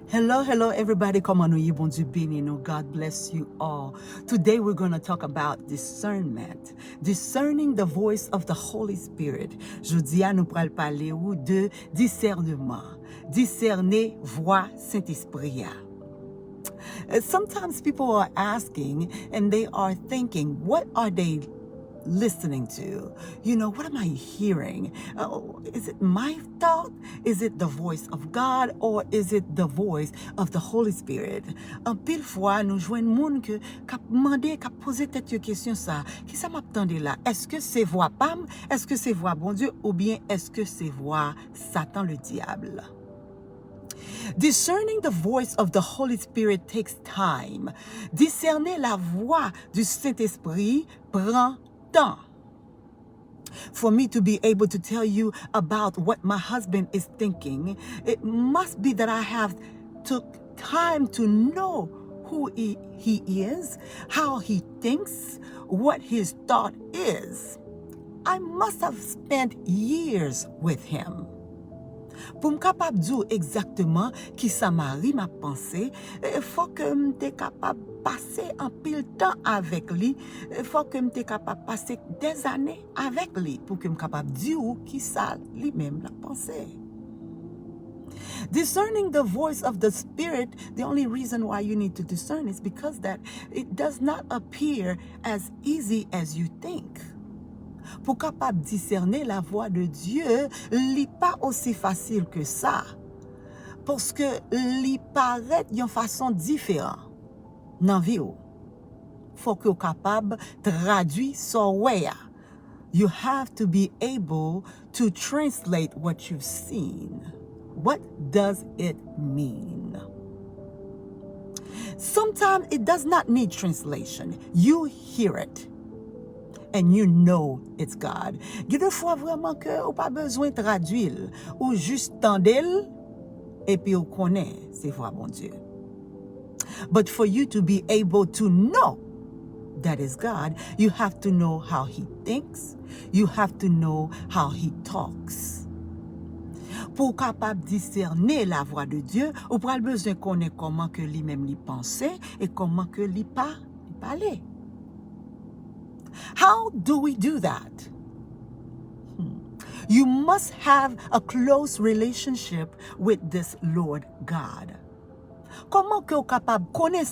Hello, hello, everybody. Comment nous y bon Dieu béni nous. God bless you all. Today we're going to talk about discernment, discerning the voice of the Holy Spirit. Jeudi à nous pral parler ou de discernement, discerner voix Saint-Esprit. Sometimes people are asking and they are thinking, what are they listening to? You know, what am I hearing? Is it my thought? Is it the voice of God? Or is it the voice of the Holy Spirit? En pile fois, nous joignons moun que kap mande, kap pose tête yo question ça. Qui ça m'attendait là? Est-ce que c'est voix Pam? Est-ce que c'est voix bon Dieu? Ou bien est-ce que c'est voix Satan le diable? Discerning the voice of the Holy Spirit takes time. Discerner la voix du Saint-Esprit prend temps. For me to be able to tell you about what my husband is thinking, it must be that I have took time to know who he is, how he thinks, what his thought is. I must have spent years with him. Pour me capable dire exactement qui ça Marie m'a pensé, il faut que m'étais capable passer un pile temps avec lui, il faut que m'étais capable passer des années avec lui pour que me capable dire qui ça lui-même l'a pensé. Discerning the voice of the Spirit, the only reason why you need to discern is because that it does not appear as easy as you think. Pour capable discerner la voix de Dieu, n'est pas aussi facile que ça. Parce que li paraît d'une façon différente dans la vie. Faut que capable traduire son way. You have to be able to translate what you've seen. What does it mean? Sometimes it does not need translation. You hear it. And you know it's God. Il y a des fois vraiment que ou pas besoin de traduire, ou juste tendel et puis ou connaît c'est voix bon Dieu. But for you to be able to know that is God, you have to know how he thinks, you have to know how he talks. Pour capable discerner la voix de Dieu, ou pas besoin connaître comment que lui-même lui pensait et comment que lui parlait. How do we do that? You must have a close relationship with this Lord God. Comment que vous capable connaître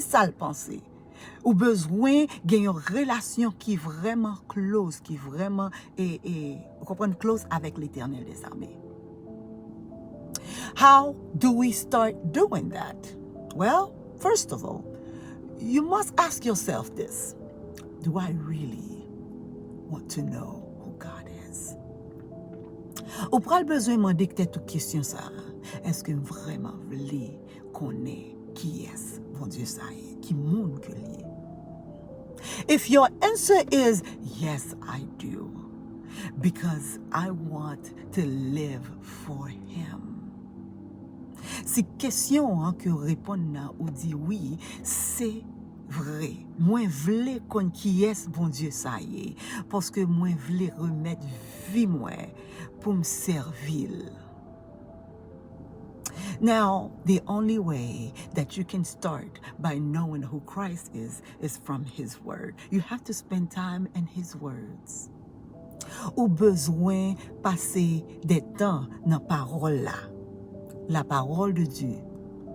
ça le penser? Ou besoin d'une relation qui vraiment close, qui vraiment vous comprenez close avec l'Éternel des armées. How do we start doing that? Well, first of all, you must ask yourself this. Do I really want to know who God is? Ou pral besoin demander peut-être une question ça. Est-ce que vraiment voulez connaître qui est bon Dieu ça est, qui monde que lié? If your answer is yes, I do, because I want to live for him. Si question hein, que répondre ou dit oui, c'est vrai. Moi vle kon qui est bon Dieu ça y est, parce que moi vle remettre vie moi pour me servir. Now, the only way that you can start by knowing who Christ is from his word. You have to spend time in his words. Ou besoin passer des temps dans parole là. La parole de Dieu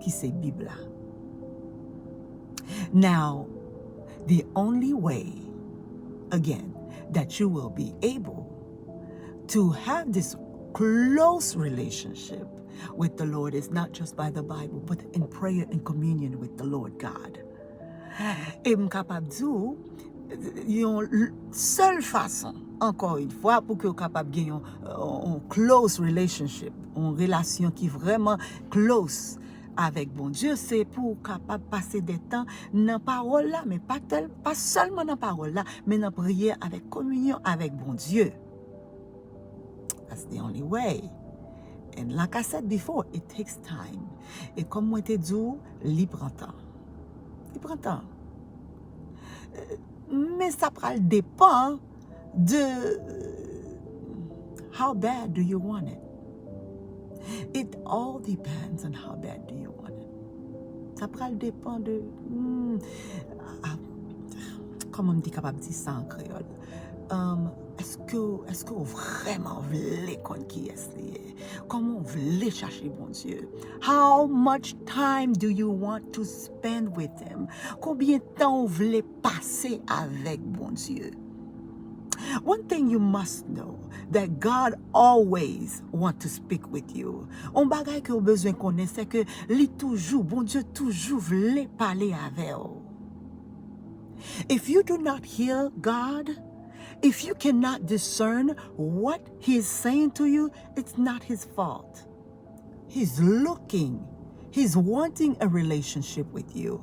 qui c'est Bible là. Now, the only way, again, that you will be able to have this close relationship with the Lord is not just by the Bible, but in prayer and communion with the Lord God. Et m'capable dire, une seule façon, encore une fois, pour que vous capable gagner un close relationship, une relation qui est vraiment close avec bon Dieu, c'est pour capable passer des temps dans parole là, mais pas seulement dans parole là, mais dans prière avec communion avec bon Dieu. That's the only way. And like I said before, it takes time. Et comme moi t'ai dit, il prend temps. Il prend temps. Mais ça dépend de how bad do you want it. It all depends on how bad do you want it. Ça dépend de... comment on dit capable de dire ça en créole? Est-ce que vous vraiment voulez qu'on qui est lié? Comment vous voulez chercher bon Dieu? How much time do you want to spend with him? Combien de temps vous voulez passer avec bon Dieu? One thing you must know, that God always want to speak with you. On bagay que vous besoin connaître, c'est que lui toujours, bon Dieu toujours voulait parler avec vous. If you do not hear God, if you cannot discern what he is saying to you, it's not his fault. He's looking, he's wanting a relationship with you.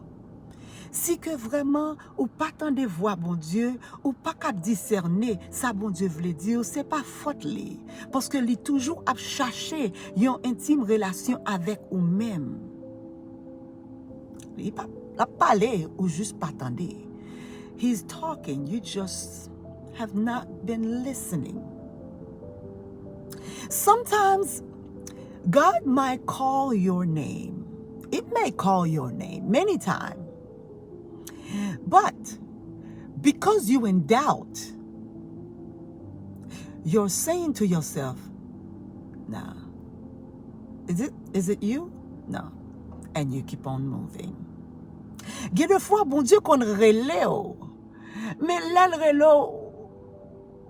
Si que vraiment ou pas tande voix bon Dieu, ou pas cap discerner ça bon Dieu veut dire, c'est pas faute li, parce que li toujours a cherché une intime relation avec ou même. Il pas la parler ou juste pas tendre. He's talking, you just have not been listening. Sometimes God might call your name. It may call your name many times. But because you in doubt, you're saying to yourself, nah, is it you? No. And you keep on moving. Gen de fois, bon Dieu qu'on relè ou. Mais là, le relè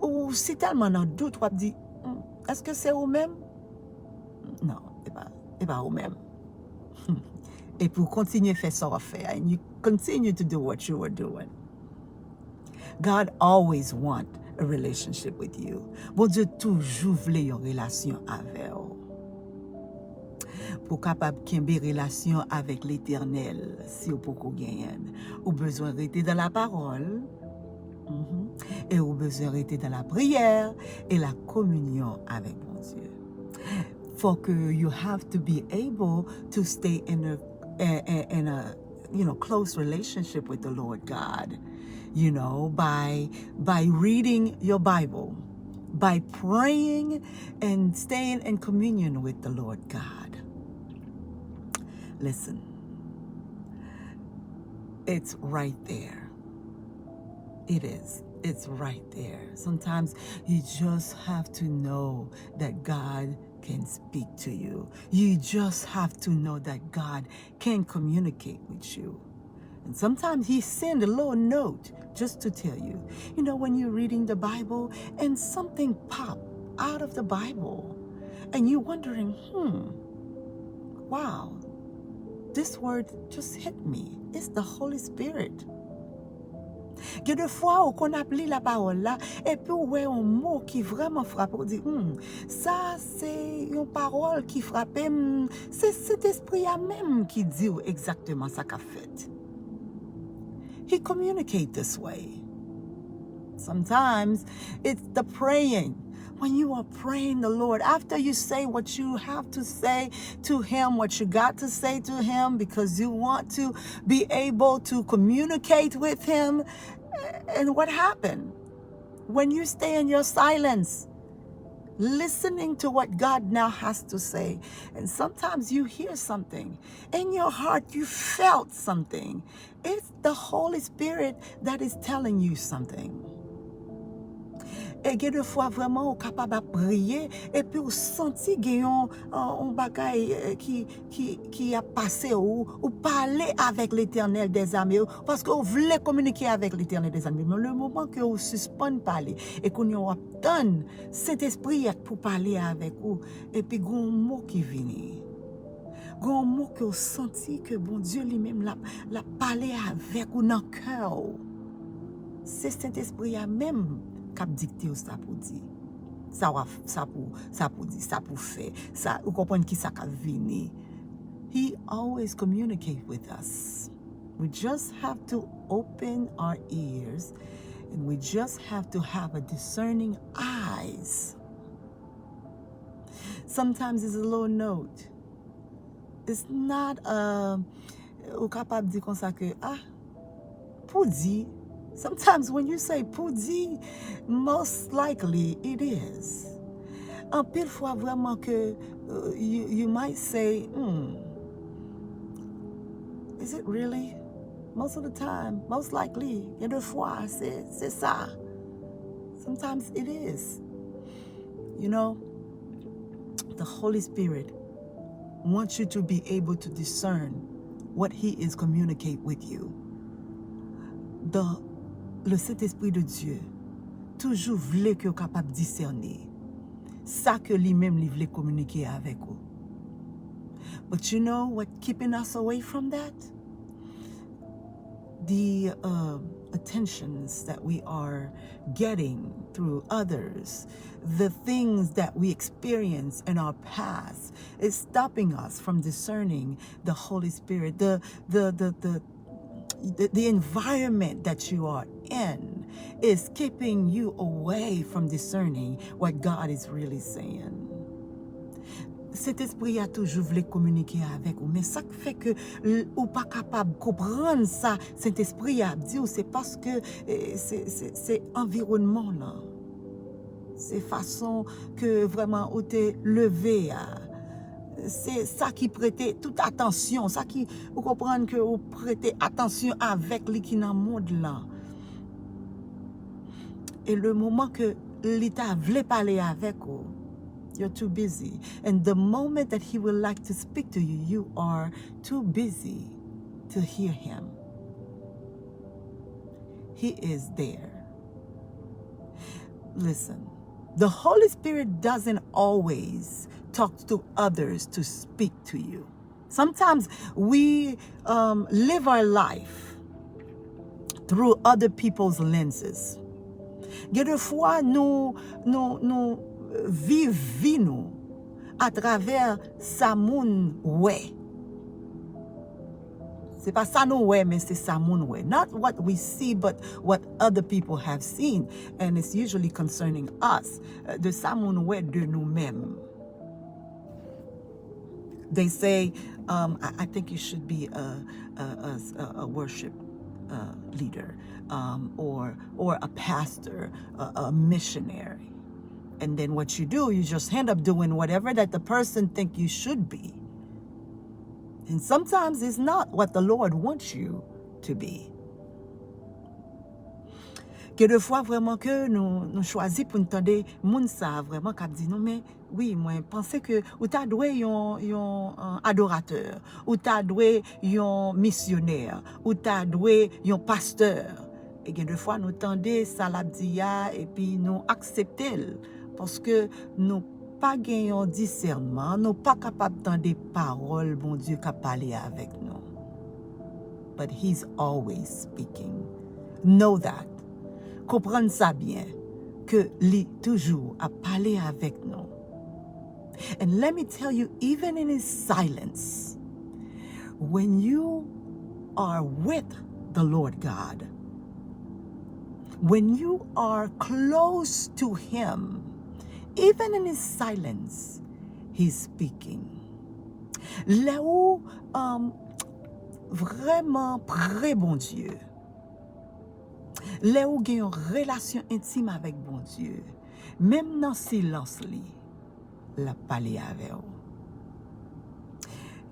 ou si tellement dans doute, ou dit, est-ce que c'est ou même? Non, et pas ou même. Et pour continuer à faire ça, and you continue to do what you were doing. God always want a relationship with you. Bon Dieu toujours voulait une relation avec vous. Pour capable kembe relation avec l'Éternel, si vous pouvez gagner, ou besoin rester dans la parole, et ou besoin rester dans la prière et la communion avec bon Dieu. For you have to be able to stay in a close relationship with the Lord God, by reading your Bible, by praying and staying in communion with the Lord God. Listen, it's right there. It is. It's right there. Sometimes you just have to know that God can speak to you. You just have to know that God can communicate with you. And sometimes he sends a little note just to tell you. When you're reading the Bible and something pop out of the Bible and you're wondering, wow, this word just hit me. It's the Holy Spirit. Il y a des fois où on a lu la parole là, et puis on voit un mot qui vraiment frappe, on dit, ça c'est une parole qui frappe, c'est cet esprit à même qui dit exactement ça qu'a fait. He communicates this way. Sometimes it's the praying. When you are praying the Lord, after you say what you have to say to him, what you got to say to him, because you want to be able to communicate with him. And what happened? When you stay in your silence, listening to what God now has to say, and sometimes you hear something in your heart, you felt something. It's the Holy Spirit that is telling you something. Et il y a des fois vraiment capable de prier et puis vous senti qu'il y a un bagay qui a passé ou parler avec l'Éternel des armées parce que vous voulez communiquer avec l'Éternel des armées. Mais le moment que vous suspendez parler et qu'on y obtient cet esprit pour parler avec vous et puis il y a un mot qui vient. Il y a un mot que vous senti que bon Dieu lui-même l'a parlé avec vous dans le cœur. C'est cet esprit même qui dicté ça pour dire ça pour dire ça pour faire ça vous comprenez qui ça venir. He always communicates with us. We just have to open our ears and we just have to have a discerning eyes. Sometimes it's a low note. It's not ou capable de dire comme ça que pour dire. Sometimes when you say Pudi, most likely it is. en pile fois vraiment que you might say, is it really? Most of the time, most likely, il y a deux fois, c'est ça. Sometimes it is. You know, the Holy Spirit wants you to be able to discern what He is communicate with you. Le Saint-Esprit de Dieu toujours voulait que vous capable de discerner ça que lui-même lui voulait communiquer avec vous. But you know what keeping us away from that? The attentions that we are getting through others, the things that we experience in our past is stopping us from discerning the Holy Spirit, the environment that you are in is keeping you away from discerning what God is really saying. Cet esprit a toujours voulu communiquer avec vous, mais ça fait que ou pas capable de comprendre ça, cet esprit a dit, c'est parce que c'est environnement là, c'est façon que vraiment où t'es levé à. C'est ça qui prêtait toute attention, ça qui vous comprenez que vous prêtez attention avec lui qui dans le monde là. Et le moment que l'État voulait parler avec vous, you're too busy. And the moment that he would like to speak to you, you are too busy to hear him. He is there. Listen, the Holy Spirit doesn't always talk to others to speak to you. Sometimes we live our life through other people's lenses. Quelquefois, nous vivons à travers sa moun ouais. C'est pas ça nous ouais, mais c'est sa moun ouais. Not what we see, but what other people have seen. And it's usually concerning us. De sa moun ouais de nous-mêmes. They say, I think you should be a worship leader or a pastor, a missionary. And then what you do, you just end up doing whatever that the person think you should be. And sometimes it's not what the Lord wants you to be. Quelquefois vraiment que nous choisissons pour nous tendre moun sa vraiment qui dit non mais oui moi pensais que ou t'a doué yon adorateur ou t'a doué yon missionnaire ou t'a doué yon pasteur et quelquefois nous tendez ça l'a dit et puis nous accepter parce que nous pas gagnons discernement, nous pas capable d'entendre des paroles bon Dieu qui parler avec nous. But he's always speaking. Know that. Comprendre ça bien que lui toujours a parlé avec nous. And let me tell you, even in his silence, when you are with the Lord God, when you are close to him, even in his silence, he's speaking. Là où vraiment près bon Dieu, là où il y a une relation intime avec bon Dieu, même dans le silence, la parler avec vous.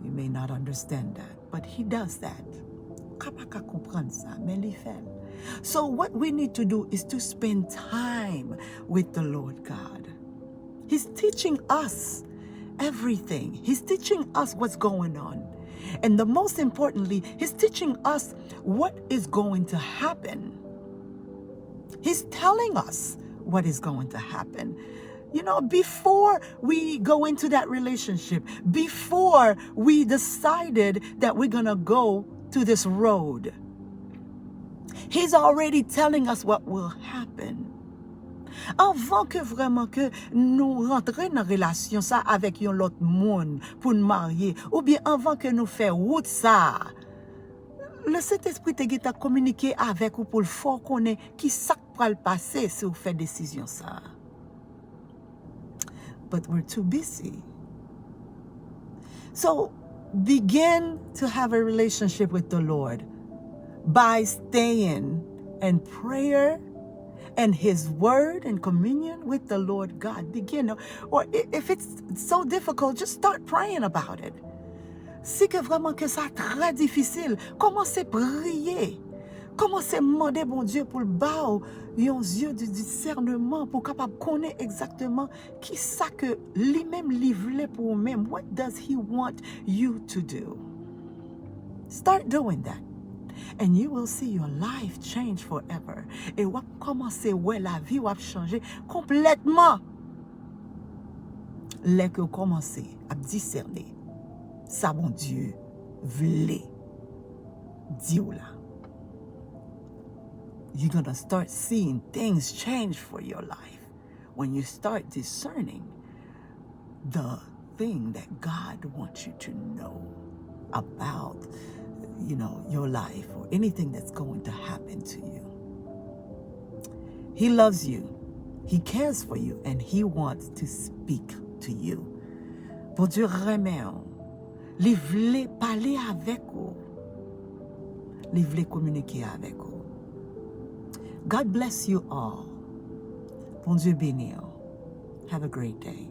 You may not understand that, but he does that. Kapaka comprendre ça, mais il fait. So what we need to do is to spend time with the Lord God. He's teaching us everything. He's teaching us what's going on. And the most importantly, he's teaching us what is going to happen. He's telling us what is going to happen. You know, before we go into that relationship, before we decided that we're going to go to this road, he's already telling us what will happen. Avant que vraiment que nous rentrions dans relation ça avec un autre monde pour nous marier, ou bien avant que nous fassions route ça, le Saint-Esprit t'a communiqué avec vous pour le faire connaître qui ça va le passer si vous faites décision ça. But we're too busy. So begin to have a relationship with the Lord by staying in prayer and His Word and communion with the Lord God. Begin, or if it's so difficult, just start praying about it. Si que vraiment que ça très difficile, commencez à prier. Commencez à demander bon Dieu pour le bas yon yeux de discernement pour capable connaître exactement qui ça que lui-même livre pour lui-même. What does He want you to do? Start doing that. And you will see your life change forever. Et vous commencez ouais la vie va changer complètement. Là que vous commencez à discerner ça bon Dieu voulait dire là. You're going to start seeing things change for your life when you start discerning the thing that God wants you to know about, your life or anything that's going to happen to you. He loves you. He cares for you, and He wants to speak to you. Bon Dieu remet, il veut parler avec vous. Il veut communiquer avec vous. God bless you all. Bon Dieu béni. Have a great day.